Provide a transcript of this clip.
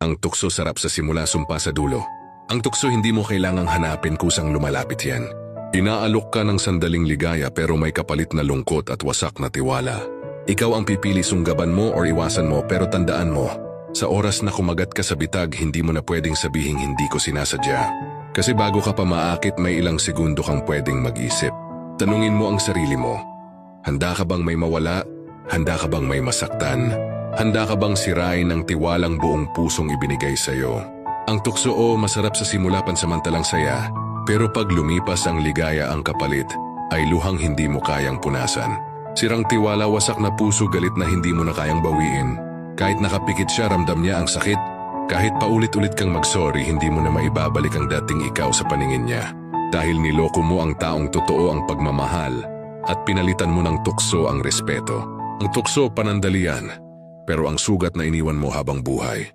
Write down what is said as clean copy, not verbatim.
Ang tukso sarap sa simula, sumpa sa dulo. Ang tukso hindi mo kailangang hanapin kusang lumalapit yan. Inaalok ka ng sandaling ligaya pero may kapalit na lungkot at wasak na tiwala. Ikaw ang pipili, sunggaban mo o iwasan mo, pero tandaan mo, sa oras na kumagat ka sa bitag, hindi mo na pwedeng sabihing hindi ko sinasadya. Kasi bago ka pa maakit, may ilang segundo kang pwedeng mag-isip. Tanungin mo ang sarili mo, handa ka bang may mawala? Handa ka bang may masaktan? Handa ka bang sirain ang tiwalang buong pusong ibinigay sa'yo? Ang tukso masarap sa simula, pansamantalang saya, pero pag lumipas ang ligaya, ang kapalit ay luhang hindi mo kayang punasan. Sirang tiwala, wasak na puso, galit na hindi mo na kayang bawiin. Kahit nakapikit siya, ramdam niya ang sakit. Kahit paulit-ulit kang mag-sorry, hindi mo na maibabalik ang dating ikaw sa paningin niya. Dahil niloko mo ang taong totoo ang pagmamahal at pinalitan mo ng tukso ang respeto. Ang tukso panandalian, pero ang sugat na iniwan mo habang buhay.